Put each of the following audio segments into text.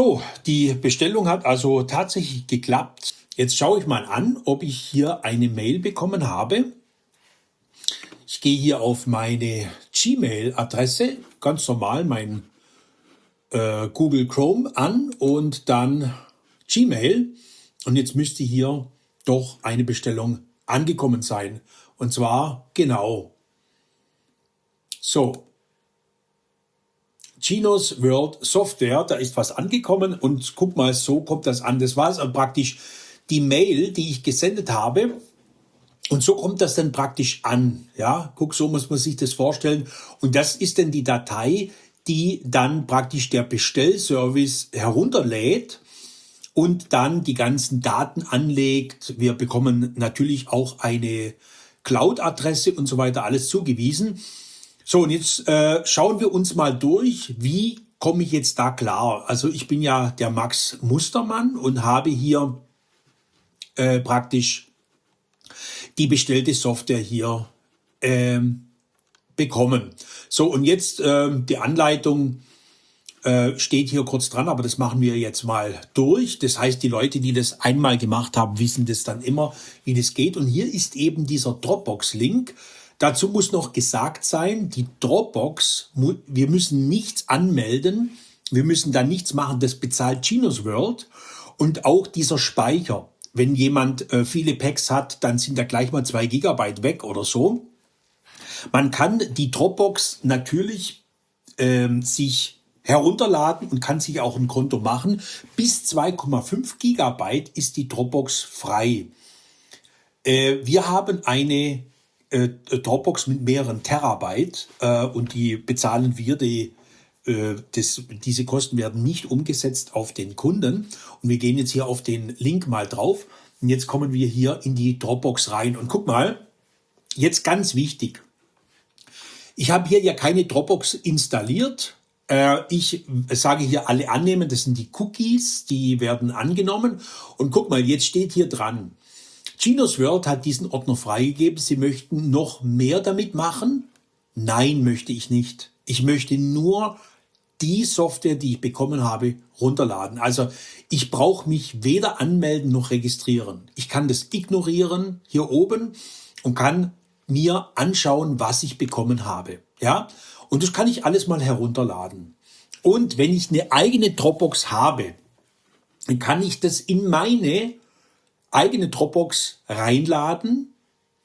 So, die Bestellung hat also tatsächlich geklappt. Jetzt schaue ich mal an, ob ich hier eine Mail bekommen habe. Ich gehe hier auf meine Gmail-Adresse, ganz normal mein Google Chrome an und dann Gmail. Und jetzt müsste hier doch eine Bestellung angekommen sein. Und zwar genau so. Chinos World Software, da ist was angekommen und guck mal, so kommt das an. Das war also praktisch die Mail, die ich gesendet habe. Und so kommt das dann praktisch an. Ja, guck, so muss man sich das vorstellen. Und das ist dann die Datei, die dann praktisch der Bestellservice herunterlädt und dann die ganzen Daten anlegt. Wir bekommen natürlich auch eine Cloud-Adresse und so weiter, alles zugewiesen. So, und jetzt schauen wir uns mal durch, wie komme ich jetzt da klar. Also ich bin ja der Max Mustermann und habe hier praktisch die bestellte Software hier bekommen. So, und jetzt die Anleitung steht hier kurz dran, aber das machen wir jetzt mal durch. Das heißt, die Leute, die das einmal gemacht haben, wissen das dann immer, wie das geht. Und hier ist eben dieser Dropbox-Link. Dazu muss noch gesagt sein, die Dropbox, wir müssen nichts anmelden, wir müssen da nichts machen, das bezahlt Chinos World. Und auch dieser Speicher, wenn jemand viele Packs hat, dann sind da gleich mal 2 Gigabyte weg oder so. Man kann die Dropbox natürlich sich herunterladen und kann sich auch ein Konto machen. Bis 2,5 Gigabyte ist die Dropbox frei. Wir haben eine Dropbox mit mehreren Terabyte und die bezahlen wir, diese Kosten werden nicht umgesetzt auf den Kunden. Und wir gehen jetzt hier auf den Link mal drauf. Und jetzt kommen wir hier in die Dropbox rein. Und guck mal, jetzt ganz wichtig. Ich habe hier ja keine Dropbox installiert. Ich sage hier alle annehmen, das sind die Cookies, die werden angenommen. Und guck mal, jetzt steht hier dran, Chinos World hat diesen Ordner freigegeben. Sie möchten noch mehr damit machen? Nein, möchte ich nicht. Ich möchte nur die Software, die ich bekommen habe, runterladen. Also ich brauche mich weder anmelden noch registrieren. Ich kann das ignorieren hier oben und kann mir anschauen, was ich bekommen habe. Ja? Und das kann ich alles mal herunterladen. Und wenn ich eine eigene Dropbox habe, dann kann ich das in meine eigene Dropbox reinladen.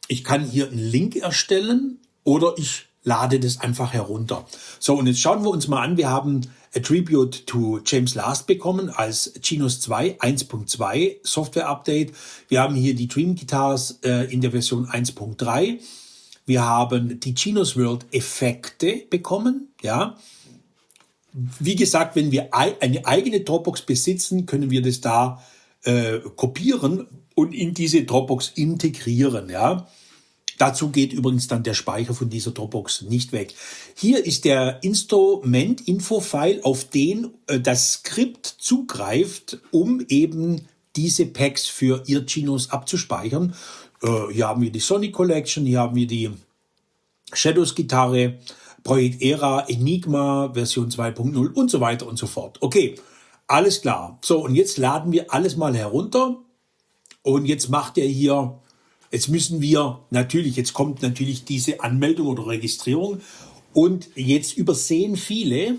Ich kann hier einen Link erstellen oder ich lade das einfach herunter. So, und jetzt schauen wir uns mal an. Wir haben A Tribute to James Last bekommen als Chinos 2 1.2 Software Update. Wir haben hier die Dream Guitars in der Version 1.3. Wir haben die Chinos World Effekte bekommen. Ja. Wie gesagt, wenn wir eine eigene Dropbox besitzen, können wir das da kopieren und in diese Dropbox integrieren. Ja. Dazu geht übrigens dann der Speicher von dieser Dropbox nicht weg. Hier ist der Instrument-Info-File, auf den das Skript zugreift, um eben diese Packs für ihr Chinos abzuspeichern. Hier haben wir die Sonic Collection, hier haben wir die Shadows-Gitarre, Projekt Era, Enigma, Version 2.0 und so weiter und so fort. Okay, alles klar. So, und jetzt laden wir alles mal herunter. Und jetzt macht er hier, jetzt kommt natürlich diese Anmeldung oder Registrierung. Und jetzt übersehen viele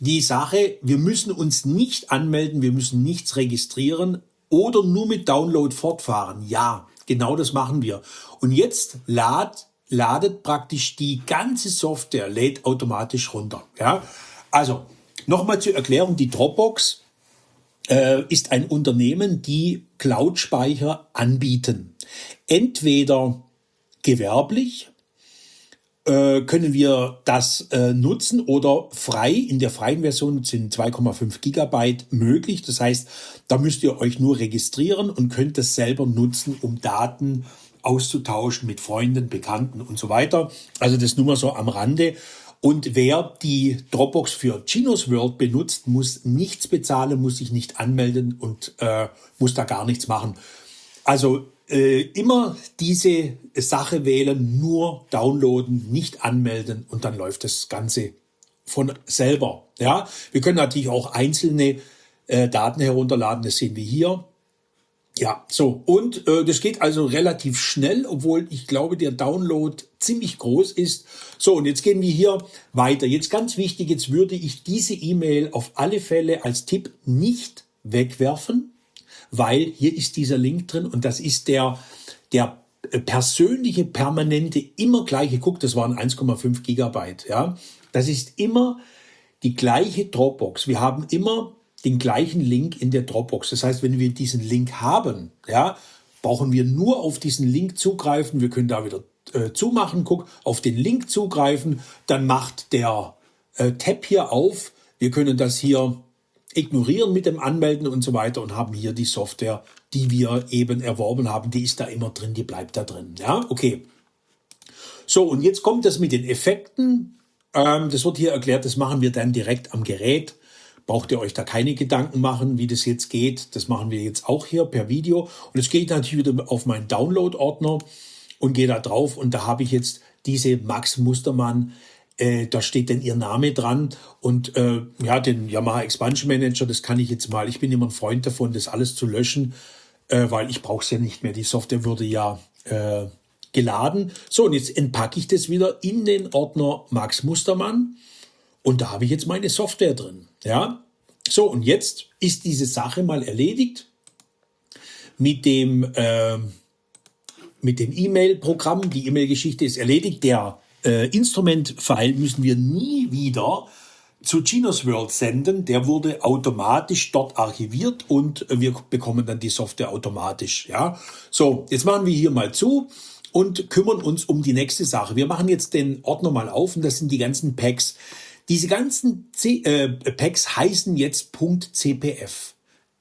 die Sache, wir müssen uns nicht anmelden, wir müssen nichts registrieren oder nur mit Download fortfahren. Ja, genau das machen wir. Und jetzt ladet praktisch die ganze Software, lädt automatisch runter. Ja? Also, nochmal zur Erklärung, die Dropbox ist ein Unternehmen, die Cloud-Speicher anbieten. Entweder gewerblich können wir das nutzen oder frei. In der freien Version sind 2,5 Gigabyte möglich. Das heißt, da müsst ihr euch nur registrieren und könnt das selber nutzen, um Daten auszutauschen mit Freunden, Bekannten und so weiter. Also das nur mal so am Rande. Und wer die Dropbox für Chinos World benutzt, muss nichts bezahlen, muss sich nicht anmelden und muss da gar nichts machen. Also immer diese Sache wählen, nur downloaden, nicht anmelden und dann läuft das Ganze von selber. Ja, wir können natürlich auch einzelne Daten herunterladen. Das sehen wir hier. Ja, so. Und das geht also relativ schnell, obwohl ich glaube, der Download ziemlich groß ist. So, und jetzt gehen wir hier weiter. Jetzt ganz wichtig, jetzt würde ich diese E-Mail auf alle Fälle als Tipp nicht wegwerfen, weil hier ist dieser Link drin und das ist der persönliche, permanente, immer gleiche, guck, das waren 1,5 Gigabyte, ja. Das ist immer die gleiche Dropbox. Wir haben immer den gleichen Link in der Dropbox. Das heißt, wenn wir diesen Link haben, ja, brauchen wir nur auf diesen Link zugreifen. Wir können da wieder zumachen, guck, auf den Link zugreifen, dann macht der Tab hier auf. Wir können das hier ignorieren mit dem Anmelden und so weiter und haben hier die Software, die wir eben erworben haben. Die ist da immer drin, die bleibt da drin. Ja, okay. So, und jetzt kommt das mit den Effekten. Das wird hier erklärt, das machen wir dann direkt am Gerät. Braucht ihr euch da keine Gedanken machen, wie das jetzt geht. Das machen wir jetzt auch hier per Video. Und jetzt gehe ich natürlich wieder auf meinen Download-Ordner und gehe da drauf. Und da habe ich jetzt diese Max Mustermann. Da steht dann ihr Name dran. Und ja, den Yamaha Expansion Manager, das kann ich jetzt mal. Ich bin immer ein Freund davon, das alles zu löschen, weil ich brauche es ja nicht mehr. Die Software würde ja geladen. So, und jetzt entpacke ich das wieder in den Ordner Max Mustermann. Und da habe ich jetzt meine Software drin. Ja, so, und jetzt ist diese Sache mal erledigt mit dem E-Mail-Programm. Die E-Mail-Geschichte ist erledigt. Der Instrument-File müssen wir nie wieder zu Genius World senden. Der wurde automatisch dort archiviert und wir bekommen dann die Software automatisch. Ja, so, jetzt machen wir hier mal zu und kümmern uns um die nächste Sache. Wir machen jetzt den Ordner mal auf und das sind die ganzen Packs. Diese ganzen Packs heißen jetzt .cpf.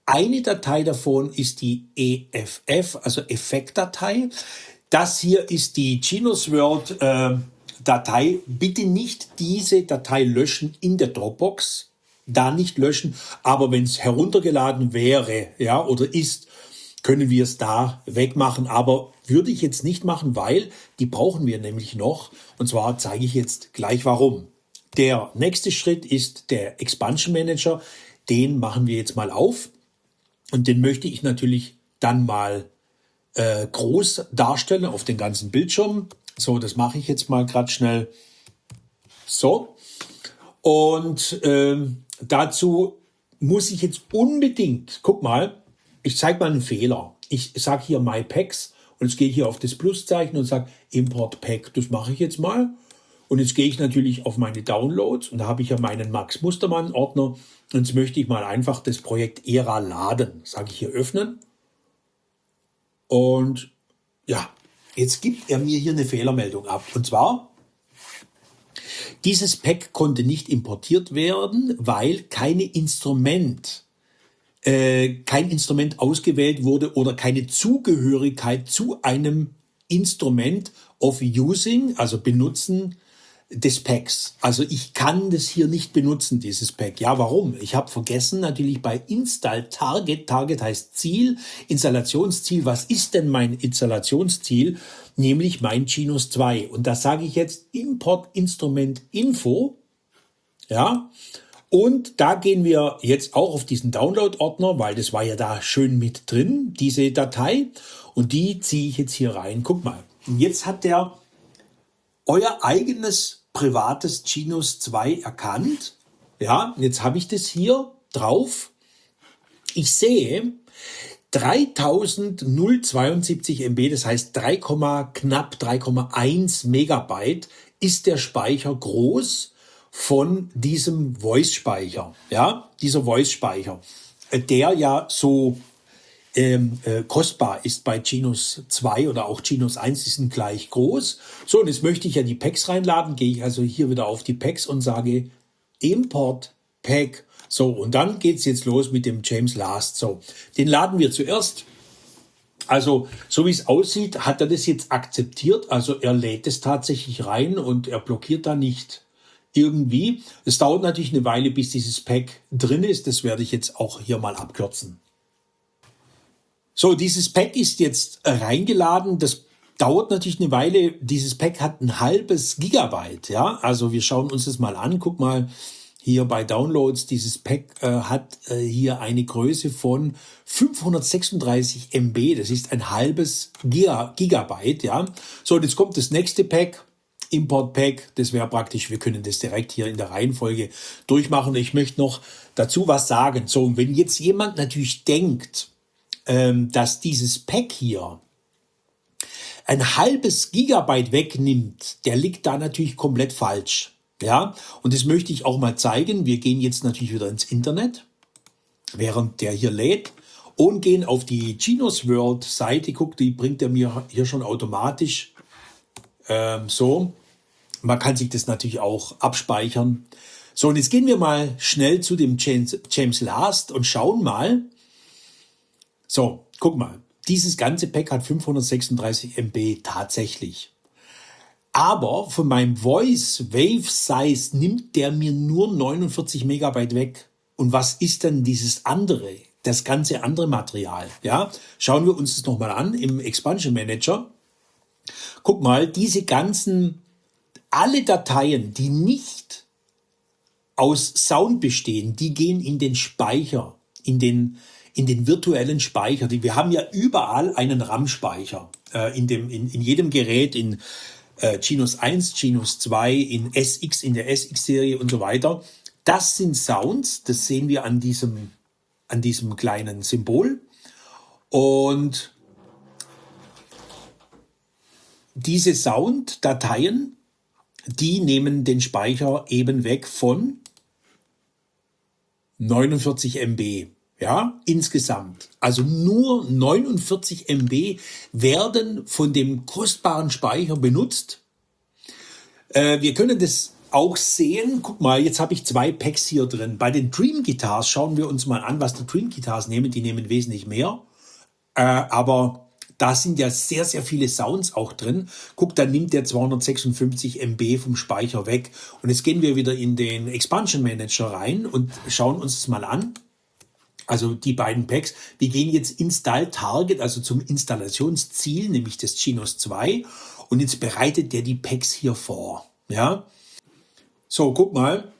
Eine Datei davon ist die EFF, also Effektdatei. Das hier ist die Genius World Datei. Bitte nicht diese Datei löschen in der Dropbox. Da nicht löschen, aber wenn es heruntergeladen wäre, ja, oder ist, können wir es da wegmachen. Aber würde ich jetzt nicht machen, weil die brauchen wir nämlich noch. Und zwar zeige ich jetzt gleich warum. Der nächste Schritt ist der Expansion Manager. Den machen wir jetzt mal auf. Und den möchte ich natürlich dann mal groß darstellen auf den ganzen Bildschirm. So, das mache ich jetzt mal gerade schnell. So. Und dazu muss ich jetzt unbedingt, guck mal, ich zeige mal einen Fehler. Ich sage hier My Packs und jetzt gehe ich hier auf das Pluszeichen und sage Import Pack. Das mache ich jetzt mal. Und jetzt gehe ich natürlich auf meine Downloads und da habe ich ja meinen Max Mustermann Ordner. Und jetzt möchte ich mal einfach das Projekt ERA laden. Sage ich hier öffnen. Und ja, jetzt gibt er mir hier eine Fehlermeldung ab. Und zwar, dieses Pack konnte nicht importiert werden, weil kein Instrument ausgewählt wurde oder keine Zugehörigkeit zu einem Instrument of Using, also Benutzen des Packs. Also ich kann das hier nicht benutzen, dieses Pack. Ja, warum? Ich habe vergessen, natürlich bei Install Target, Target heißt Ziel, Installationsziel. Was ist denn mein Installationsziel? Nämlich mein Genius 2. Und da sage ich jetzt Import Instrument Info. Ja, und da gehen wir jetzt auch auf diesen Download-Ordner, weil das war ja da schön mit drin, diese Datei. Und die ziehe ich jetzt hier rein. Guck mal. Und jetzt hat der euer eigenes privates Genius 2 erkannt. Ja, jetzt habe ich das hier drauf. Ich sehe 3072 MB, das heißt knapp 3,1 Megabyte ist der Speicher groß von diesem Voice-Speicher. Ja, dieser Voice-Speicher, der ja so kostbar ist bei Genius 2 oder auch Genius 1, die sind gleich groß. So, und jetzt möchte ich ja die Packs reinladen, gehe ich also hier wieder auf die Packs und sage Import Pack. So, und dann geht's jetzt los mit dem James Last. So, den laden wir zuerst. Also, so wie es aussieht, hat er das jetzt akzeptiert. Also, er lädt es tatsächlich rein und er blockiert da nicht irgendwie. Es dauert natürlich eine Weile, bis dieses Pack drin ist. Das werde ich jetzt auch hier mal abkürzen. So, dieses Pack ist jetzt reingeladen. Das dauert natürlich eine Weile. Dieses Pack hat ein halbes Gigabyte. Ja, also wir schauen uns das mal an. Guck mal hier bei Downloads, dieses Pack hat hier eine Größe von 536 MB, das ist ein halbes Gigabyte, ja. So, und jetzt kommt das nächste Pack, Import Pack, das wäre praktisch, wir können das direkt hier in der Reihenfolge durchmachen. Ich möchte noch dazu was sagen. So, und wenn jetzt jemand natürlich denkt, dass dieses Pack hier ein halbes Gigabyte wegnimmt, der liegt da natürlich komplett falsch. Ja, und das möchte ich auch mal zeigen. Wir gehen jetzt natürlich wieder ins Internet, während der hier lädt, und gehen auf die Genos World Seite. Guck, die bringt er mir hier schon automatisch. So, man kann sich das natürlich auch abspeichern. So, und jetzt gehen wir mal schnell zu dem James Last und schauen mal. So, guck mal, dieses ganze Pack hat 536 MB tatsächlich. Aber von meinem Voice Wave Size nimmt der mir nur 49 Megabyte weg. Und was ist denn dieses andere, das ganze andere Material? Ja, schauen wir uns das nochmal an im Expansion Manager. Guck mal, diese ganzen, alle Dateien, die nicht aus Sound bestehen, die gehen in den Speicher, in den virtuellen Speicher. Wir haben ja überall einen RAM-Speicher, in jedem Gerät, in Genos 1, Genos 2, in SX, in der SX-Serie und so weiter. Das sind Sounds, das sehen wir an diesem kleinen Symbol. Und diese Sounddateien, die nehmen den Speicher eben weg von 49 MB. Ja, insgesamt. Also nur 49 MB werden von dem kostbaren Speicher benutzt. Wir können das auch sehen. Guck mal, jetzt habe ich 2 Packs hier drin. Bei den Dream Guitars schauen wir uns mal an, was die Dream Guitars nehmen. Die nehmen wesentlich mehr. Aber da sind ja sehr, sehr viele Sounds auch drin. Guck, dann nimmt der 256 MB vom Speicher weg. Und jetzt gehen wir wieder in den Expansion Manager rein und schauen uns das mal an. Also die beiden Packs, wir gehen jetzt Install Target, also zum Installationsziel, nämlich das Genos 2. Und jetzt bereitet der die Packs hier vor. Ja. So, guck mal.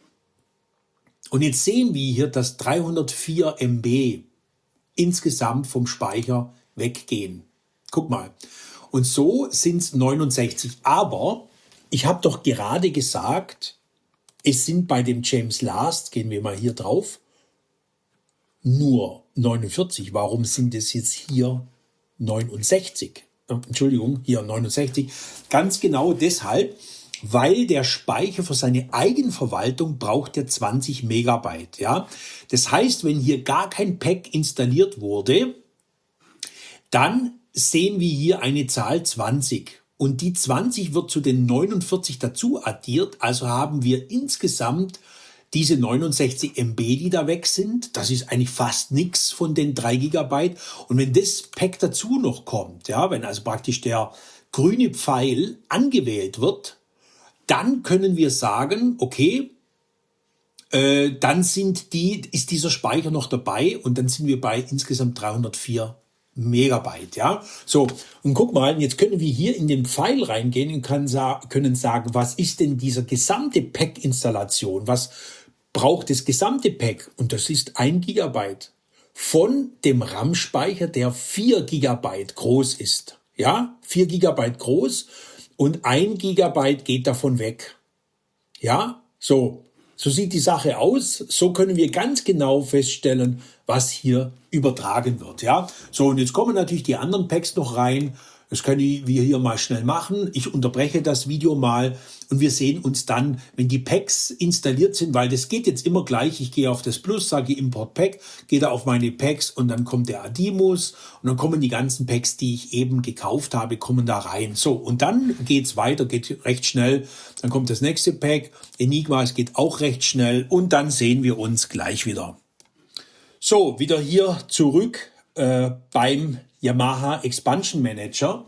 Und jetzt sehen wir hier, dass 304 MB insgesamt vom Speicher weggehen. Guck mal. Und so sind es 69. Aber ich habe doch gerade gesagt, es sind bei dem James Last, gehen wir mal hier drauf, nur 49. Warum sind es jetzt hier 69? Entschuldigung, hier 69. Ganz genau deshalb, weil der Speicher für seine Eigenverwaltung braucht ja 20 Megabyte. Ja? Das heißt, wenn hier gar kein Pack installiert wurde, dann sehen wir hier eine Zahl 20. Und die 20 wird zu den 49 dazu addiert. Also haben wir insgesamt diese 69 MB, die da weg sind. Das ist eigentlich fast nichts von den 3 Gigabyte. Und wenn das Pack dazu noch kommt, ja, wenn also praktisch der grüne Pfeil angewählt wird, dann können wir sagen, okay, dann ist dieser Speicher noch dabei und dann sind wir bei insgesamt 304 Megabyte, ja. So, und guck mal, jetzt können wir hier in den Pfeil reingehen und können sagen, was ist denn diese gesamte Pack-Installation? Was braucht das gesamte Pack? Und das ist 1 Gigabyte von dem RAM-Speicher, der 4 Gigabyte groß ist. Ja, 4 Gigabyte groß und 1 Gigabyte geht davon weg. Ja, so sieht die Sache aus. So können wir ganz genau feststellen, was hier übertragen wird. Ja, so, und jetzt kommen natürlich die anderen Packs noch rein. Das können wir hier mal schnell machen. Ich unterbreche das Video mal und wir sehen uns dann, wenn die Packs installiert sind, weil das geht jetzt immer gleich. Ich gehe auf das Plus, sage Import Pack, gehe da auf meine Packs und dann kommt der Adimus und dann kommen die ganzen Packs, die ich eben gekauft habe, kommen da rein. So, und dann geht's weiter, geht recht schnell. Dann kommt das nächste Pack, Enigma, es geht auch recht schnell und dann sehen wir uns gleich wieder. So, wieder hier zurück beim Yamaha Expansion Manager.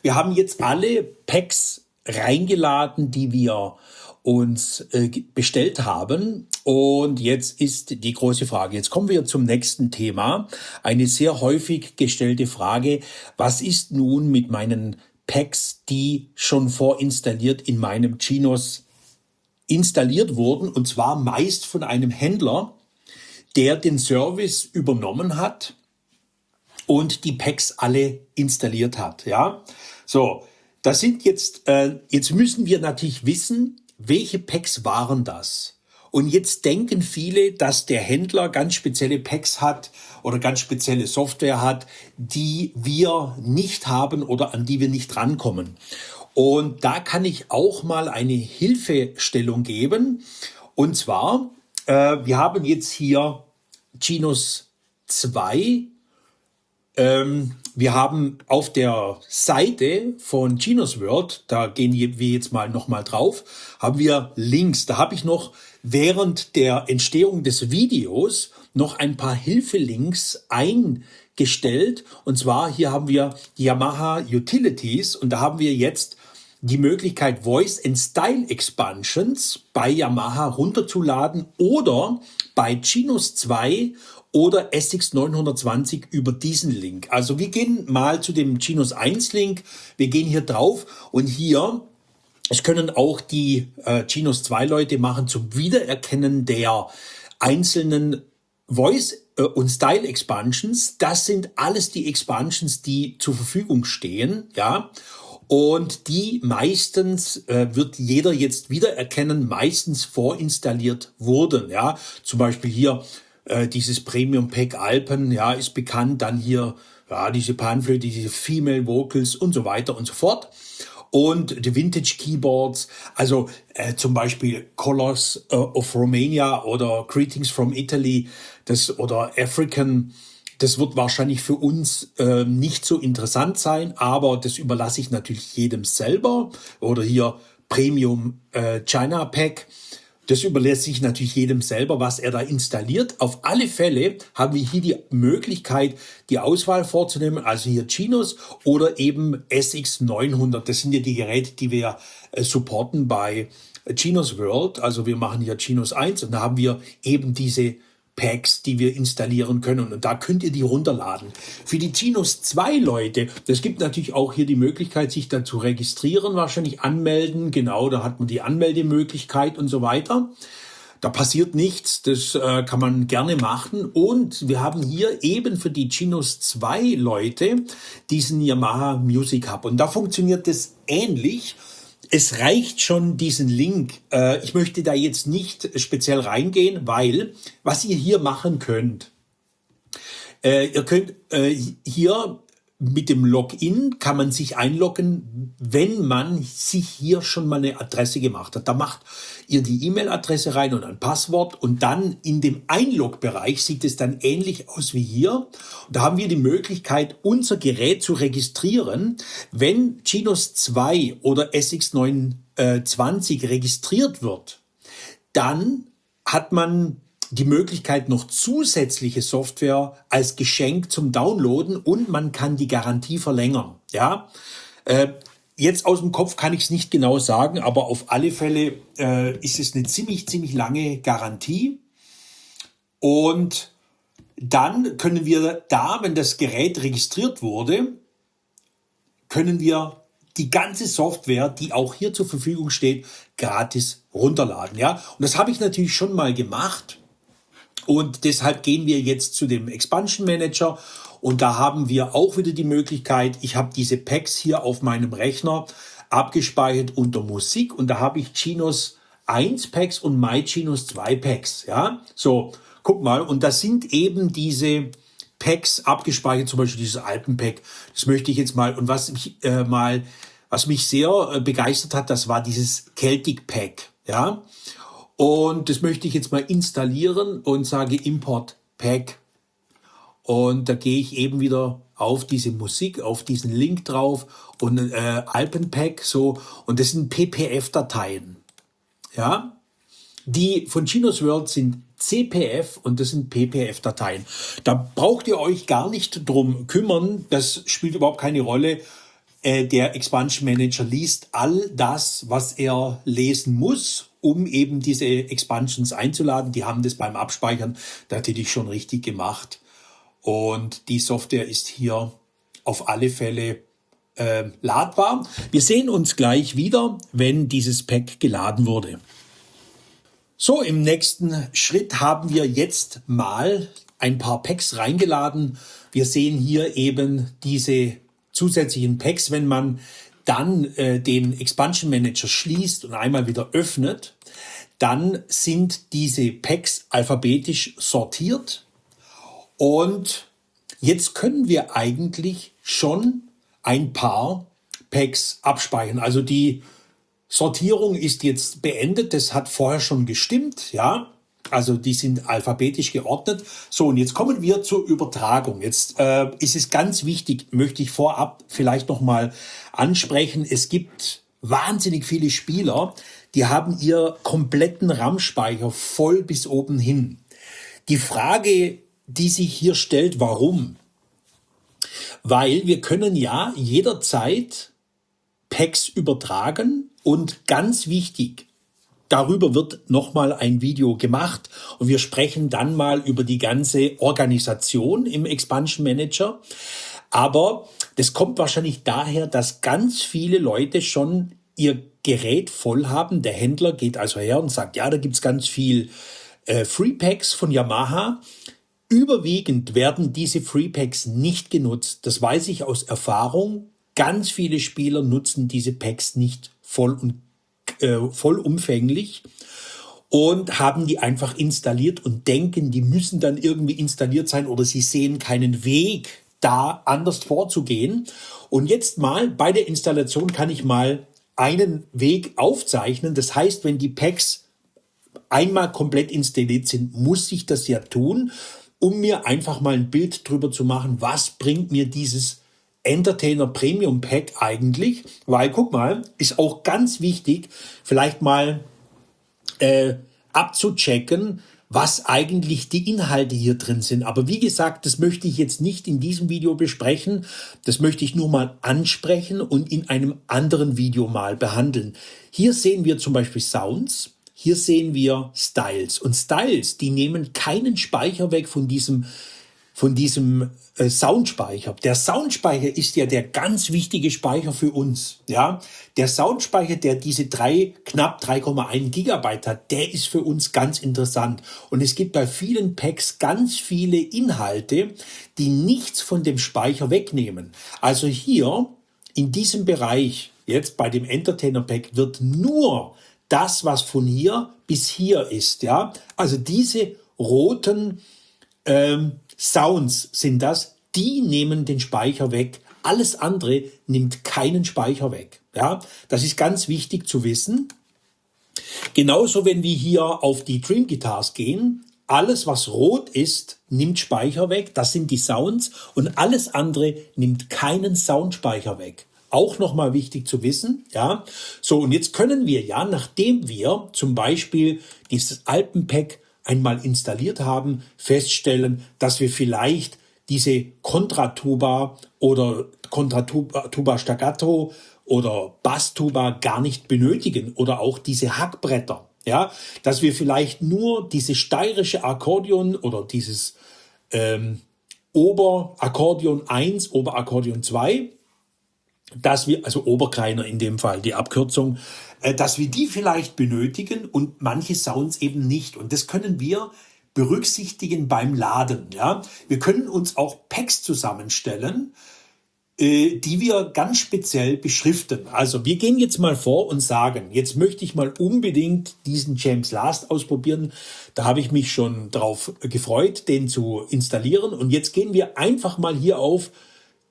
Wir haben jetzt alle Packs reingeladen, die wir uns bestellt haben. Und jetzt ist die große Frage. Jetzt kommen wir zum nächsten Thema. Eine sehr häufig gestellte Frage. Was ist nun mit meinen Packs, die schon vorinstalliert in meinem Genos installiert wurden, und zwar meist von einem Händler, der den Service übernommen hat und die Packs alle installiert hat. Ja, so, das sind jetzt müssen wir natürlich wissen, welche Packs waren das? Und jetzt denken viele, dass der Händler ganz spezielle Packs hat oder ganz spezielle Software hat, die wir nicht haben oder an die wir nicht rankommen. Und da kann ich auch mal eine Hilfestellung geben. Und zwar, wir haben jetzt hier Genus 2. Wir haben auf der Seite von Genus World, da gehen wir jetzt mal nochmal drauf, haben wir Links. Da habe ich noch während der Entstehung des Videos noch ein paar Hilfelinks eingestellt. Und zwar hier haben wir die Yamaha Utilities und da haben wir jetzt die Möglichkeit, Voice and Style Expansions bei Yamaha runterzuladen oder bei Genus 2 oder SX920 über diesen Link. Also wir gehen mal zu dem Genus 1 Link. Wir gehen hier drauf und hier, es können auch die Genus 2 Leute machen zum Wiedererkennen der einzelnen Voice und Style Expansions. Das sind alles die Expansions, die zur Verfügung stehen, ja. Und die meistens wird jeder jetzt wiedererkennen, meistens vorinstalliert wurden, ja. Zum Beispiel hier dieses Premium Pack Alpen, ja, ist bekannt. Dann hier, ja, diese Panflöte, diese Female Vocals und so weiter und so fort. Und die Vintage Keyboards, also zum Beispiel Colors of Romania oder Greetings from Italy, oder African. Das wird wahrscheinlich für uns nicht so interessant sein, aber das überlasse ich natürlich jedem selber. Oder hier Premium China Pack. Das überlässt sich natürlich jedem selber, was er da installiert. Auf alle Fälle haben wir hier die Möglichkeit, die Auswahl vorzunehmen. Also hier Genus oder eben SX900. Das sind ja die Geräte, die wir supporten bei Genus World. Also wir machen hier Genus 1 und da haben wir eben diese Packs, die wir installieren können. Und da könnt ihr die runterladen. Für die Genus 2 Leute, das gibt natürlich auch hier die Möglichkeit, sich da zu registrieren, wahrscheinlich anmelden. Genau, da hat man die Anmeldemöglichkeit und so weiter. Da passiert nichts, das kann man gerne machen. Und wir haben hier eben für die Genus 2 Leute diesen Yamaha Music Hub. Und da funktioniert das ähnlich. Es reicht schon diesen Link. Ich möchte da jetzt nicht speziell reingehen, weil was ihr hier machen könnt, ihr könnt hier mit dem Login kann man sich einloggen, wenn man sich hier schon mal eine Adresse gemacht hat. Da macht ihr die E-Mail-Adresse rein und ein Passwort und dann in dem Einlog-Bereich sieht es dann ähnlich aus wie hier. Und da haben wir die Möglichkeit, unser Gerät zu registrieren. Wenn Genus 2 oder SX920 registriert wird, dann hat man die Möglichkeit, noch zusätzliche Software als Geschenk zum Downloaden und man kann die Garantie verlängern. Ja, jetzt aus dem Kopf kann ich es nicht genau sagen, aber auf alle Fälle ist es eine ziemlich lange Garantie. Und dann können wir da, wenn das Gerät registriert wurde, können wir die ganze Software, die auch hier zur Verfügung steht, gratis runterladen. Ja, und das habe ich natürlich schon mal gemacht. Und deshalb gehen wir jetzt zu dem Expansion Manager und da haben wir auch wieder die Möglichkeit, ich habe diese Packs hier auf meinem Rechner abgespeichert unter Musik und da habe ich Genus 1 Packs und MyGenus 2 Packs. Ja, so, guck mal, und das sind eben diese Packs abgespeichert, zum Beispiel dieses Alpenpack. Das möchte ich jetzt mal, und was mich sehr begeistert hat, das war dieses Celtic Pack. Ja, und das möchte ich jetzt mal installieren und sage Import Pack. Und da gehe ich eben wieder auf diese Musik, auf diesen Link drauf und Alpenpack so. Und das sind PPF-Dateien. Ja, die von Genus World sind CPF und das sind PPF-Dateien. Da braucht ihr euch gar nicht drum kümmern. Das spielt überhaupt keine Rolle. Der Expansion Manager liest all das, was er lesen muss, um eben diese Expansions einzuladen. Die haben das beim Abspeichern natürlich schon richtig gemacht. Und die Software ist hier auf alle Fälle ladbar. Wir sehen uns gleich wieder, wenn dieses Pack geladen wurde. So, im nächsten Schritt haben wir jetzt mal ein paar Packs reingeladen. Wir sehen hier eben diese zusätzlichen Packs. Wenn man dann den Expansion Manager schließt und einmal wieder öffnet, dann sind diese Packs alphabetisch sortiert. Und jetzt können wir eigentlich schon ein paar Packs abspeichern. Also die Sortierung ist jetzt beendet. Das hat vorher schon gestimmt, ja. Also die sind alphabetisch geordnet. So, und jetzt kommen wir zur Übertragung. Jetzt ist es ganz wichtig, möchte ich vorab vielleicht nochmal ansprechen. Es gibt wahnsinnig viele Spieler, die haben ihr kompletten RAM-Speicher voll bis oben hin. Die Frage, die sich hier stellt, warum? Weil wir können ja jederzeit Packs übertragen und ganz wichtig, darüber wird nochmal ein Video gemacht und wir sprechen dann mal über die ganze Organisation im Expansion Manager. Aber das kommt wahrscheinlich daher, dass ganz viele Leute schon ihr Gerät voll haben. Der Händler geht also her und sagt, ja, da gibt's ganz viel Free Packs von Yamaha. Überwiegend werden diese Free Packs nicht genutzt. Das weiß ich aus Erfahrung. Ganz viele Spieler nutzen diese Packs nicht vollumfänglich und haben die einfach installiert und denken, die müssen dann irgendwie installiert sein oder sie sehen keinen Weg, da anders vorzugehen. Und jetzt mal bei der Installation kann ich mal einen Weg aufzeichnen. Das heißt, wenn die Packs einmal komplett installiert sind, muss ich das ja tun, um mir einfach mal ein Bild drüber zu machen, was bringt mir dieses Entertainer Premium Pack eigentlich, weil guck mal, ist auch ganz wichtig, vielleicht mal abzuchecken, was eigentlich die Inhalte hier drin sind. Aber wie gesagt, das möchte ich jetzt nicht in diesem Video besprechen, das möchte ich nur mal ansprechen und in einem anderen Video mal behandeln. Hier sehen wir zum Beispiel Sounds, hier sehen wir Styles und Styles, die nehmen keinen Speicher weg von diesem Soundspeicher. Der Soundspeicher ist ja der ganz wichtige Speicher für uns. Ja, der Soundspeicher, der diese knapp 3,1 Gigabyte hat, der ist für uns ganz interessant. Und es gibt bei vielen Packs ganz viele Inhalte, die nichts von dem Speicher wegnehmen. Also hier in diesem Bereich, jetzt bei dem Entertainer Pack, wird nur das, was von hier bis hier ist. Ja, also diese roten Sounds sind das, die nehmen den Speicher weg. Alles andere nimmt keinen Speicher weg. Ja, das ist ganz wichtig zu wissen. Genauso, wenn wir hier auf die Dream Guitars gehen, alles, was rot ist, nimmt Speicher weg. Das sind die Sounds und alles andere nimmt keinen Soundspeicher weg. Auch nochmal wichtig zu wissen, ja. So, und jetzt können wir ja, nachdem wir zum Beispiel dieses Alpenpack einmal installiert haben, feststellen, dass wir vielleicht diese Kontratuba oder Kontratuba Staccato oder Basstuba gar nicht benötigen oder auch diese Hackbretter, ja, dass wir vielleicht nur diese steirische Akkordeon oder dieses Oberakkordeon 1, Oberakkordeon 2, dass wir, also Oberkreiner in dem Fall, die Abkürzung, dass wir die vielleicht benötigen und manche Sounds eben nicht. Und das können wir berücksichtigen beim Laden. Ja? Wir können uns auch Packs zusammenstellen, die wir ganz speziell beschriften. Also wir gehen jetzt mal vor und sagen, jetzt möchte ich mal unbedingt diesen James Last ausprobieren. Da habe ich mich schon drauf gefreut, den zu installieren. Und jetzt gehen wir einfach mal hier auf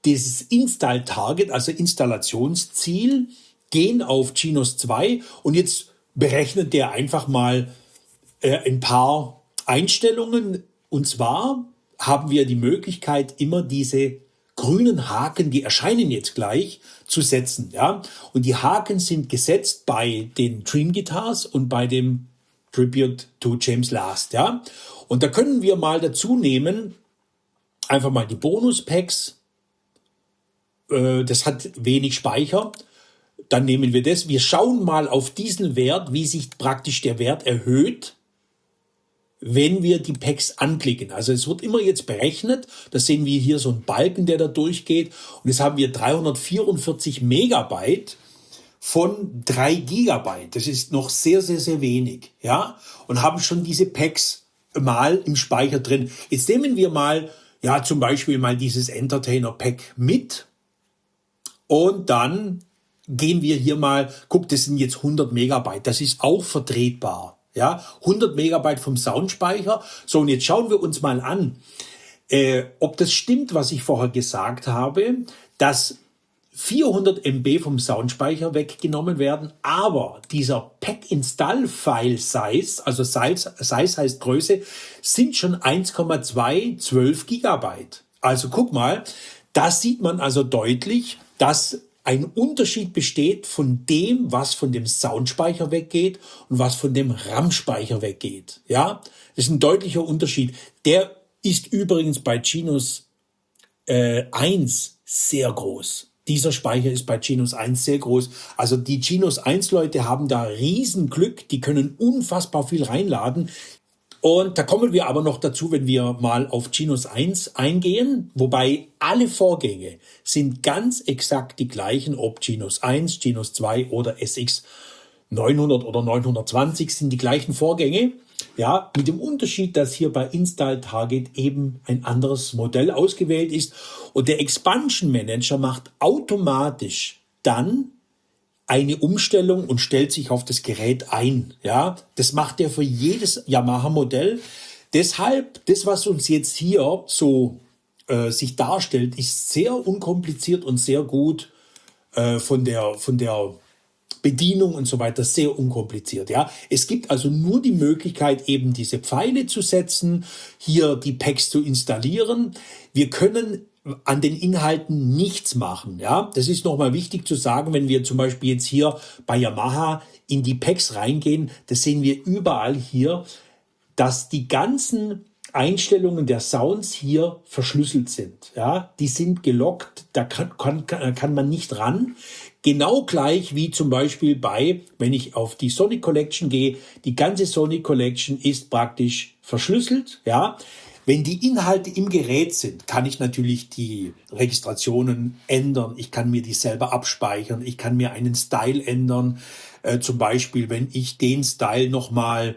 dieses Install-Target, also Installationsziel, gehen auf Genos 2 und jetzt berechnet der einfach mal ein paar Einstellungen. Und zwar haben wir die Möglichkeit, immer diese grünen Haken, die erscheinen jetzt gleich, zu setzen. Ja? Und die Haken sind gesetzt bei den Dream Guitars und bei dem Tribute to James Last. Ja? Und da können wir mal dazu nehmen, einfach mal die Bonus-Packs. Das hat wenig Speicher. Dann nehmen wir das. Wir schauen mal auf diesen Wert, wie sich praktisch der Wert erhöht, wenn wir die Packs anklicken. Also es wird immer jetzt berechnet. Das sehen wir hier so einen Balken, der da durchgeht. Und jetzt haben wir 344 Megabyte von 3 Gigabyte. Das ist noch sehr, sehr, sehr wenig. Ja, und haben schon diese Packs mal im Speicher drin. Jetzt nehmen wir mal, ja, zum Beispiel mal dieses Entertainer Pack mit. Und dann gehen wir hier mal, guck, das sind jetzt 100 Megabyte. Das ist auch vertretbar. Ja, 100 Megabyte vom Soundspeicher. So, und jetzt schauen wir uns mal an, ob das stimmt, was ich vorher gesagt habe, dass 400 MB vom Soundspeicher weggenommen werden, aber dieser Pack-Install-File-Size, also Size heißt Größe, sind schon 1,212 Gigabyte. Also guck mal, da sieht man also deutlich, dass ein Unterschied besteht von dem, was von dem Soundspeicher weggeht und was von dem RAM-Speicher weggeht. Ja, das ist ein deutlicher Unterschied. Der ist übrigens bei Genus 1 sehr groß. Dieser Speicher ist bei Genus 1 sehr groß. Also die Genus 1 Leute haben da Riesenglück. Die können unfassbar viel reinladen. Und da kommen wir aber noch dazu, wenn wir mal auf Genus 1 eingehen. Wobei alle Vorgänge sind ganz exakt die gleichen, ob Genus 1, Genus 2 oder SX 900 oder 920 sind die gleichen Vorgänge. Ja, mit dem Unterschied, dass hier bei Install Target eben ein anderes Modell ausgewählt ist. Und der Expansion Manager macht automatisch dann eine Umstellung und stellt sich auf das Gerät ein. Ja, das macht er für jedes Yamaha-Modell. Deshalb, das, was uns jetzt hier so sich darstellt, ist sehr unkompliziert und sehr gut von der Bedienung und so weiter, sehr unkompliziert. Ja, es gibt also nur die Möglichkeit, eben diese Pfeile zu setzen, hier die Packs zu installieren. Wir können an den Inhalten nichts machen. Ja, das ist nochmal wichtig zu sagen, wenn wir zum Beispiel jetzt hier bei Yamaha in die Packs reingehen, das sehen wir überall hier, dass die ganzen Einstellungen der Sounds hier verschlüsselt sind. Ja, die sind gelockt, da kann man nicht ran. Genau gleich wie zum Beispiel wenn ich auf die Sonic Collection gehe, die ganze Sonic Collection ist praktisch verschlüsselt. Ja, wenn die Inhalte im Gerät sind, kann ich natürlich die Registrationen ändern. Ich kann mir die selber abspeichern. Ich kann mir einen Style ändern. Zum Beispiel, wenn ich den Style nochmal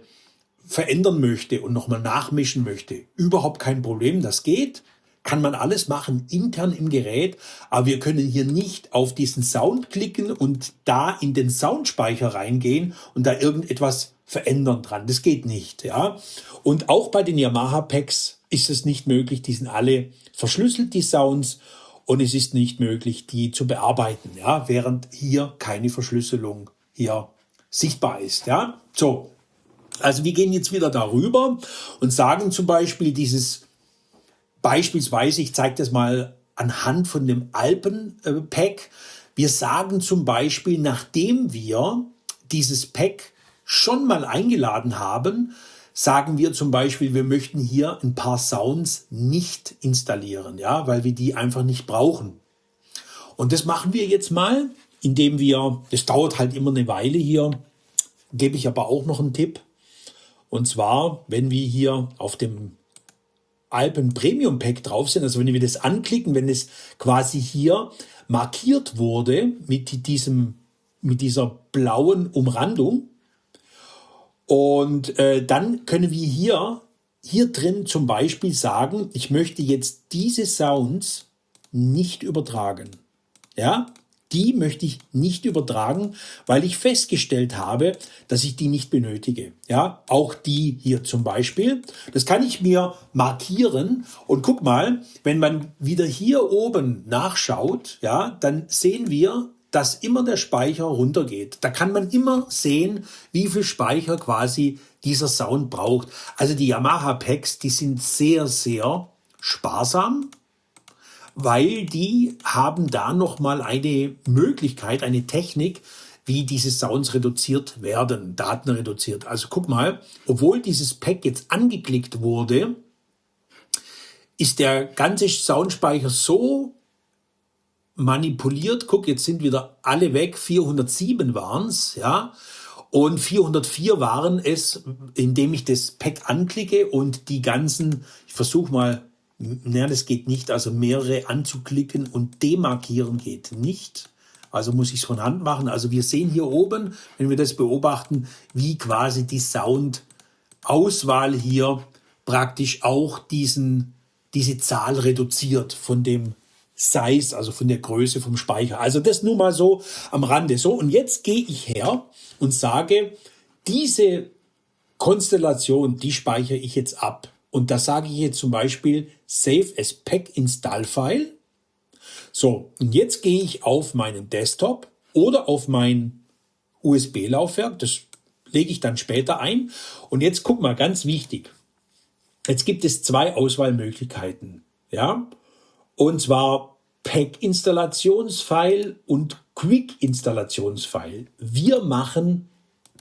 verändern möchte und nochmal nachmischen möchte. Überhaupt kein Problem, das geht. Kann man alles machen intern im Gerät, aber wir können hier nicht auf diesen Sound klicken und da in den Soundspeicher reingehen und da irgendetwas verändern dran. Das geht nicht, ja. Und auch bei den Yamaha Packs ist es nicht möglich, die sind alle verschlüsselt, die Sounds, und es ist nicht möglich, die zu bearbeiten, ja, während hier keine Verschlüsselung hier sichtbar ist, ja. So, also wir gehen jetzt wieder darüber und sagen zum Beispiel beispielsweise, ich zeige das mal anhand von dem Alpen-Pack. Wir sagen zum Beispiel, nachdem wir dieses Pack schon mal eingeladen haben, sagen wir zum Beispiel, wir möchten hier ein paar Sounds nicht installieren, ja, weil wir die einfach nicht brauchen. Und das machen wir jetzt mal, indem das dauert halt immer eine Weile hier, gebe ich aber auch noch einen Tipp. Und zwar, wenn wir hier auf dem Alpen Premium Pack drauf sind, also wenn wir das anklicken, wenn es quasi hier markiert wurde mit dieser blauen Umrandung, und dann können wir hier drin zum Beispiel sagen, ich möchte jetzt diese Sounds nicht übertragen. Ja, die möchte ich nicht übertragen, weil ich festgestellt habe, dass ich die nicht benötige. Ja, auch die hier zum Beispiel. Das kann ich mir markieren. Und guck mal, wenn man wieder hier oben nachschaut, ja, dann sehen wir, dass immer der Speicher runtergeht. Da kann man immer sehen, wie viel Speicher quasi dieser Sound braucht. Also die Yamaha Packs, die sind sehr, sehr sparsam, weil die haben da nochmal eine Möglichkeit, eine Technik, wie diese Sounds reduziert werden, Daten reduziert. Also guck mal, obwohl dieses Pack jetzt angeklickt wurde, ist der ganze Soundspeicher so manipuliert. Guck, jetzt sind wieder alle weg, 407 waren es, ja. Und 404 waren es, indem ich das Pack anklicke und die ganzen, ich versuche mal, das geht nicht, also mehrere anzuklicken und demarkieren geht nicht. Also muss ich es von Hand machen. Also wir sehen hier oben, wenn wir das beobachten, wie quasi die Soundauswahl hier praktisch auch diese Zahl reduziert von dem Size, also von der Größe vom Speicher. Also das nur mal so am Rande. So, und jetzt gehe ich her und sage, diese Konstellation, die speichere ich jetzt ab. Und da sage ich jetzt zum Beispiel Save as PEG Install File. So, und jetzt gehe ich auf meinen Desktop oder auf mein USB-Laufwerk. Das lege ich dann später ein. Und jetzt guck mal, ganz wichtig. Jetzt gibt es zwei Auswahlmöglichkeiten. Ja, und zwar PEG-Installationsfile und Quick-Installationsfile. Wir machen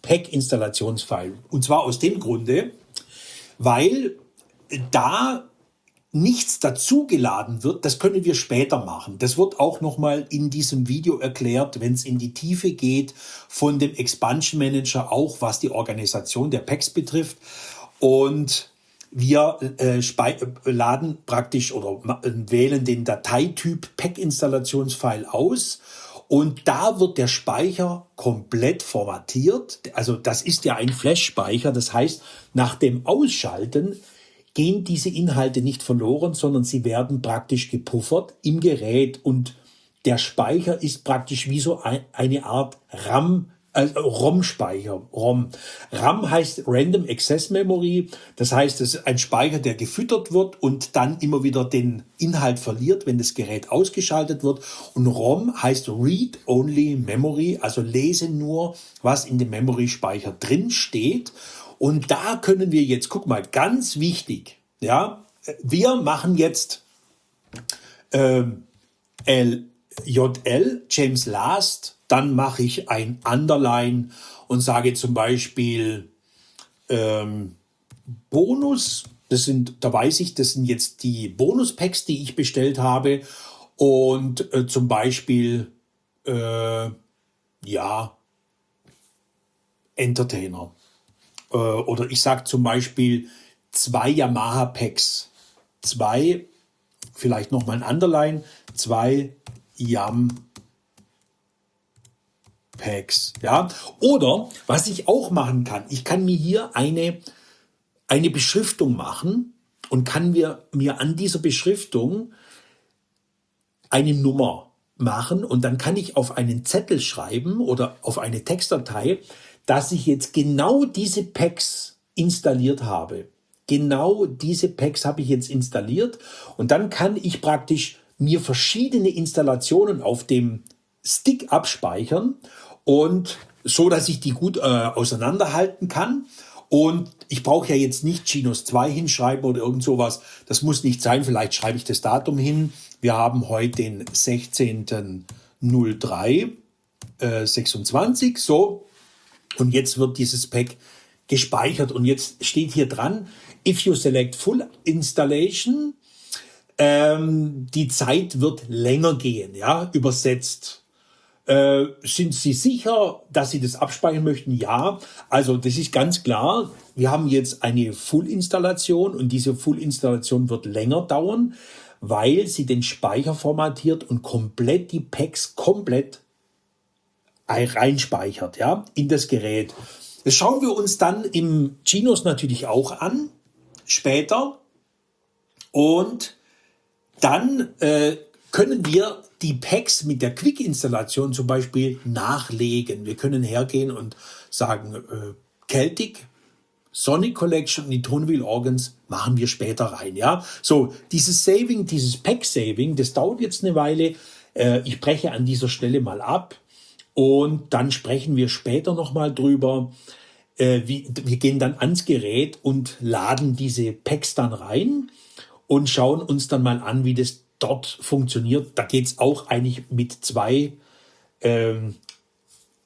PEG-Installationsfile. Und zwar aus dem Grunde, weil da nichts dazugeladen wird, das können wir später machen. Das wird auch nochmal in diesem Video erklärt, wenn es in die Tiefe geht von dem Expansion Manager, auch was die Organisation der PEGs betrifft. Und wir laden praktisch oder wählen den Dateityp PEG-Installationsfile aus. Und da wird der Speicher komplett formatiert. Also das ist ja ein Flash-Speicher. Das heißt, nach dem Ausschalten gehen diese Inhalte nicht verloren, sondern sie werden praktisch gepuffert im Gerät. Und der Speicher ist praktisch wie so eine Art ROM-Speicher. RAM heißt Random Access Memory. Das heißt, es ist ein Speicher, der gefüttert wird und dann immer wieder den Inhalt verliert, wenn das Gerät ausgeschaltet wird. Und ROM heißt Read-Only Memory, also lese nur, was in dem Memory-Speicher drin steht. Und da können wir jetzt, guck mal, ganz wichtig, ja, wir machen jetzt LJL, James Last, dann mache ich ein Underline und sage zum Beispiel Bonus, da weiß ich, das sind jetzt die Bonus-Packs, die ich bestellt habe und zum Beispiel, ja, Entertainer. Oder ich sage zum Beispiel 2 Yamaha-Packs, 2, vielleicht nochmal ein Underline, 2 Yam-Packs. Ja? Oder was ich auch machen kann, ich kann mir hier eine Beschriftung machen und kann mir an dieser Beschriftung eine Nummer machen und dann kann ich auf einen Zettel schreiben oder auf eine Textdatei, dass ich jetzt genau diese Packs installiert habe. Genau diese Packs habe ich jetzt installiert und dann kann ich praktisch mir verschiedene Installationen auf dem Stick abspeichern und so, dass ich die gut auseinanderhalten kann. Und ich brauche ja jetzt nicht Genos 2 hinschreiben oder irgend sowas. Das muss nicht sein. Vielleicht schreibe ich das Datum hin. Wir haben heute den 16.03.26. So. Und jetzt wird dieses Pack gespeichert. Und jetzt steht hier dran, if you select full installation, die Zeit wird länger gehen, ja, übersetzt. Sind Sie sicher, dass Sie das abspeichern möchten? Ja, also das ist ganz klar. Wir haben jetzt eine Full-Installation und diese Full-Installation wird länger dauern, weil sie den Speicher formatiert und komplett die Packs komplett reinspeichert, ja, in das Gerät. Das schauen wir uns dann im Genos natürlich auch an, später. Und dann können wir die Packs mit der Quick-Installation zum Beispiel nachlegen. Wir können hergehen und sagen, Celtic, Sonic Collection und die Toneville Organs machen wir später rein. Ja, so dieses Saving, dieses Pack-Saving, das dauert jetzt eine Weile. Ich breche an dieser Stelle mal ab. Und dann sprechen wir später nochmal drüber. Wir gehen dann ans Gerät und laden diese Packs dann rein und schauen uns dann mal an, wie das dort funktioniert. Da geht es auch eigentlich mit 2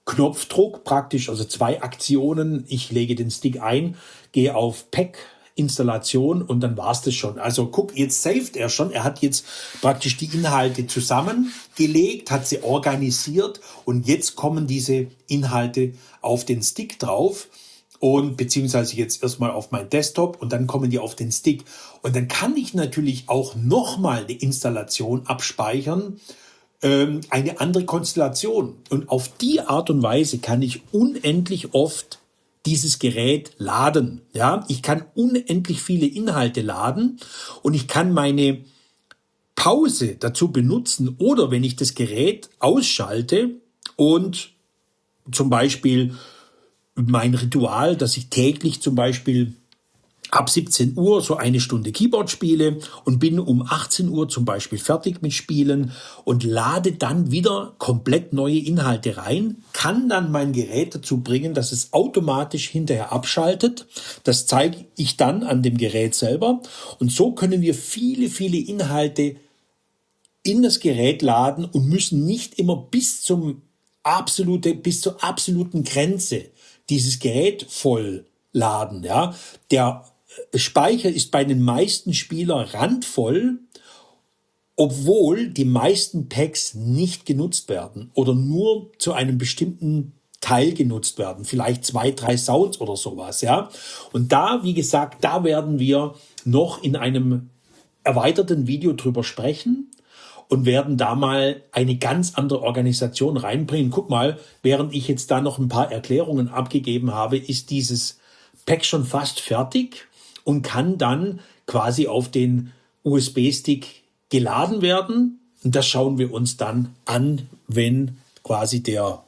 Knopfdruck praktisch, also 2 Aktionen. Ich lege den Stick ein, gehe auf Pack-Installation und dann war es das schon. Also guck, jetzt saved er schon. Er hat jetzt praktisch die Inhalte zusammengelegt, hat sie organisiert und jetzt kommen diese Inhalte auf den Stick drauf und beziehungsweise jetzt erstmal auf meinen Desktop und dann kommen die auf den Stick. Und dann kann ich natürlich auch nochmal eine Installation abspeichern eine andere Konstellation. Und auf die Art und Weise kann ich unendlich oft dieses Gerät laden. Ja, ich kann unendlich viele Inhalte laden und ich kann meine Pause dazu benutzen oder wenn ich das Gerät ausschalte und zum Beispiel mein Ritual, dass ich täglich zum Beispiel ab 17 Uhr so eine Stunde Keyboard spiele und bin um 18 Uhr zum Beispiel fertig mit Spielen und lade dann wieder komplett neue Inhalte rein, kann dann mein Gerät dazu bringen, dass es automatisch hinterher abschaltet. Das zeige ich dann an dem Gerät selber und so können wir viele, viele Inhalte in das Gerät laden und müssen nicht immer bis zur absoluten Grenze dieses Gerät voll laden. Ja, der Speicher ist bei den meisten Spielern randvoll, obwohl die meisten Packs nicht genutzt werden oder nur zu einem bestimmten Teil genutzt werden. Vielleicht 2, 3 Sounds oder sowas, ja. Und da, wie gesagt, da werden wir noch in einem erweiterten Video drüber sprechen und werden da mal eine ganz andere Organisation reinbringen. Guck mal, während ich jetzt da noch ein paar Erklärungen abgegeben habe, ist dieses Pack schon fast fertig und kann dann quasi auf den USB-Stick geladen werden. Und das schauen wir uns dann an, wenn quasi der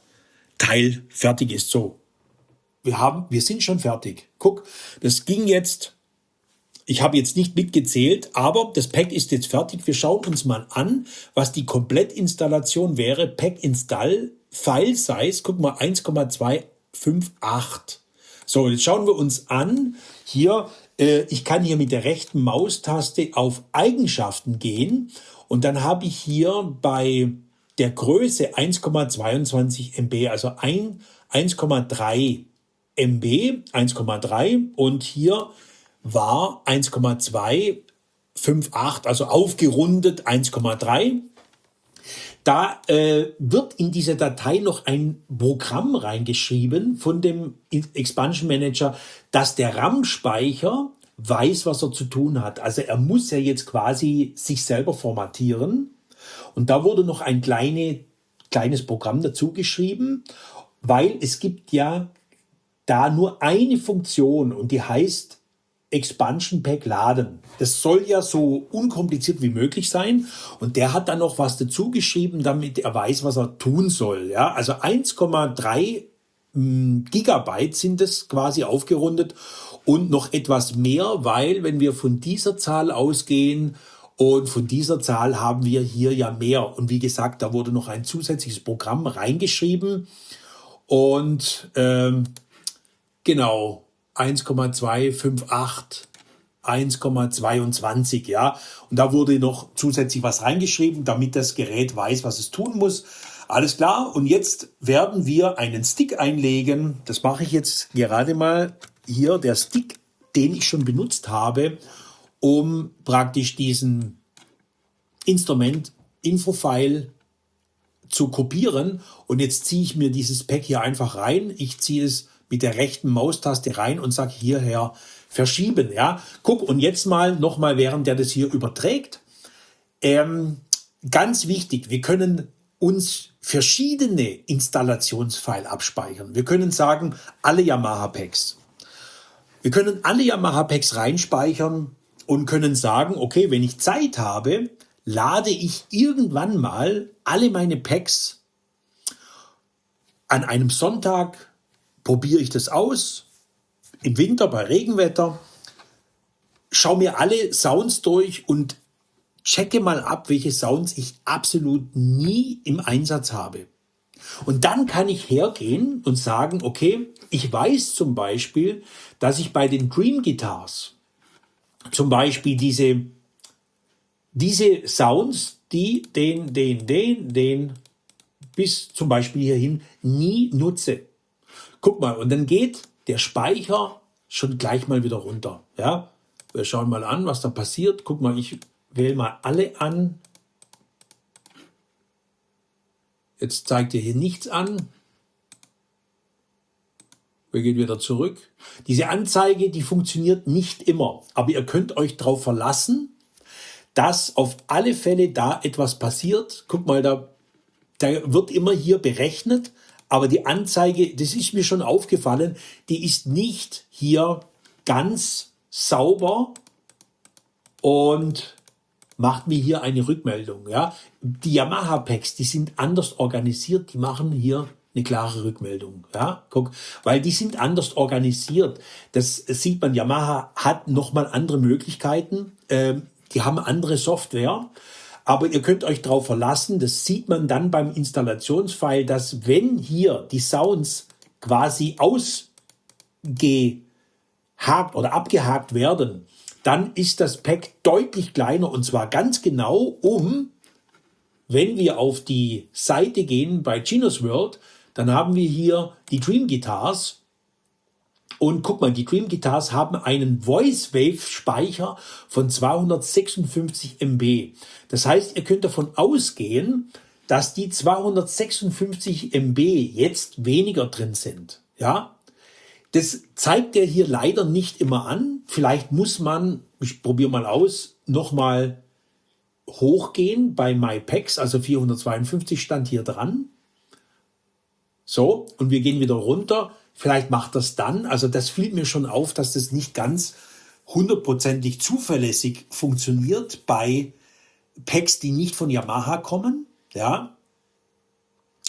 Teil fertig ist. So, wir sind schon fertig. Guck, das ging jetzt, ich habe jetzt nicht mitgezählt, aber das Pack ist jetzt fertig. Wir schauen uns mal an, was die Komplettinstallation wäre. Pack Install, File Size, guck mal, 1,258. So, jetzt schauen wir uns an. Hier, ich kann hier mit der rechten Maustaste auf Eigenschaften gehen und dann habe ich hier bei der Größe 1,22 MB, also 1,3 MB, 1,3 und hier war 1,258, also aufgerundet 1,3. Da wird in diese Datei noch ein Programm reingeschrieben von dem Expansion Manager, dass der RAM-Speicher weiß, was er zu tun hat. Also er muss ja jetzt quasi sich selber formatieren. Und da wurde noch ein kleines Programm dazu geschrieben, weil es gibt ja da nur eine Funktion und die heißt Expansion Pack laden. Das soll ja so unkompliziert wie möglich sein und der hat dann noch was dazu geschrieben, damit er weiß, was er tun soll. Ja, also 1,3 Gigabyte sind es quasi aufgerundet und noch etwas mehr, weil wenn wir von dieser Zahl ausgehen und von dieser Zahl haben wir hier ja mehr und wie gesagt, da wurde noch ein zusätzliches Programm reingeschrieben und genau 1,258, 1,22, ja. Und da wurde noch zusätzlich was reingeschrieben, damit das Gerät weiß, was es tun muss. Alles klar. Und jetzt werden wir einen Stick einlegen. Das mache ich jetzt gerade mal hier. Der Stick, den ich schon benutzt habe, um praktisch diesen Instrument-Info-File zu kopieren. Und jetzt ziehe ich mir dieses Pack hier einfach rein. Ich ziehe es mit der rechten Maustaste rein und sage hierher verschieben. Ja, guck, und jetzt nochmal, während der das hier überträgt. Ganz wichtig, wir können uns verschiedene Installationsfile abspeichern. Wir können sagen, alle Yamaha-Packs. Wir können alle Yamaha-Packs reinspeichern und können sagen, okay, wenn ich Zeit habe, lade ich irgendwann mal alle meine Packs an einem Sonntag, probiere ich das aus, im Winter bei Regenwetter, schaue mir alle Sounds durch und checke mal ab, welche Sounds ich absolut nie im Einsatz habe. Und dann kann ich hergehen und sagen, okay, ich weiß zum Beispiel, dass ich bei den Dream Guitars zum Beispiel diese Sounds, die den bis zum Beispiel hierhin nie nutze. Guck mal, und dann geht der Speicher schon gleich mal wieder runter. Ja, wir schauen mal an, was da passiert. Guck mal, ich wähle mal alle an. Jetzt zeigt er hier nichts an. Wir gehen wieder zurück. Diese Anzeige, die funktioniert nicht immer. Aber ihr könnt euch darauf verlassen, dass auf alle Fälle da etwas passiert. Guck mal, da Da wird immer hier berechnet, aber die Anzeige, das ist mir schon aufgefallen, die ist nicht hier ganz sauber und macht mir hier eine Rückmeldung. Ja? Die Yamaha-Packs, die sind anders organisiert, die machen hier eine klare Rückmeldung. Ja? Guck, weil die sind anders organisiert. Das sieht man, Yamaha hat nochmal andere Möglichkeiten, die haben andere Software, aber ihr könnt euch darauf verlassen, das sieht man dann beim Installationsfile, dass wenn hier die Sounds quasi ausgehakt oder abgehakt werden, dann ist das Pack deutlich kleiner und zwar ganz genau wenn wir auf die Seite gehen bei Gino's World, dann haben wir hier die Dream Guitars und guck mal, die Dream Guitars haben einen Voice Wave Speicher von 256 MB. Das heißt, ihr könnt davon ausgehen, dass die 256 MB jetzt weniger drin sind. Ja? Das zeigt er hier leider nicht immer an. Vielleicht muss man, ich probiere mal aus, nochmal hochgehen bei My Packs, also 452 stand hier dran. So, und wir gehen wieder runter. Vielleicht macht das dann, also das fiel mir schon auf, dass das nicht ganz hundertprozentig zuverlässig funktioniert bei Packs, die nicht von Yamaha kommen. Ja.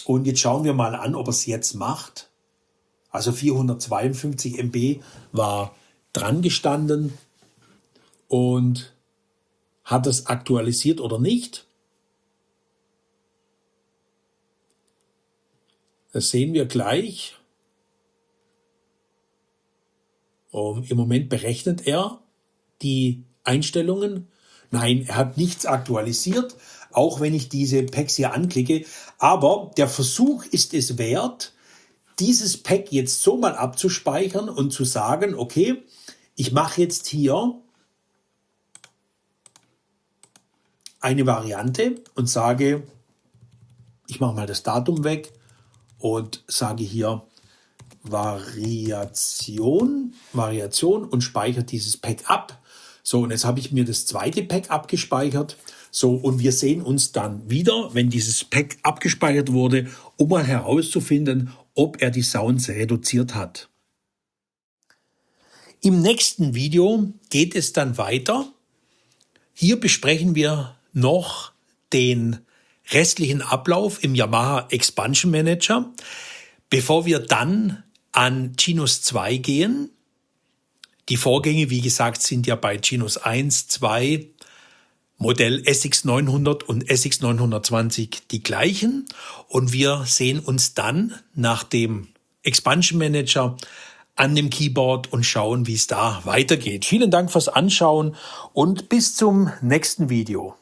Und jetzt schauen wir mal an, ob er es jetzt macht. Also 452 MB war dran gestanden und hat es aktualisiert oder nicht. Das sehen wir gleich. Im Moment berechnet er die Einstellungen. Nein, er hat nichts aktualisiert, auch wenn ich diese Packs hier anklicke. Aber der Versuch ist es wert, dieses Pack jetzt so mal abzuspeichern und zu sagen, okay, ich mache jetzt hier eine Variante und sage, ich mache mal das Datum weg und sage hier Variation und speichere dieses Pack ab. So, und jetzt habe ich mir das zweite Pack abgespeichert. So, und wir sehen uns dann wieder, wenn dieses Pack abgespeichert wurde, um mal herauszufinden, ob er die Sounds reduziert hat. Im nächsten Video geht es dann weiter. Hier besprechen wir noch den restlichen Ablauf im Yamaha Expansion Manager, bevor wir dann an Gino's 2 gehen. Die Vorgänge, wie gesagt, sind ja bei Gino's 1, 2, Modell SX900 und SX920 die gleichen. Und wir sehen uns dann nach dem Expansion Manager an dem Keyboard und schauen, wie es da weitergeht. Vielen Dank fürs Anschauen und bis zum nächsten Video.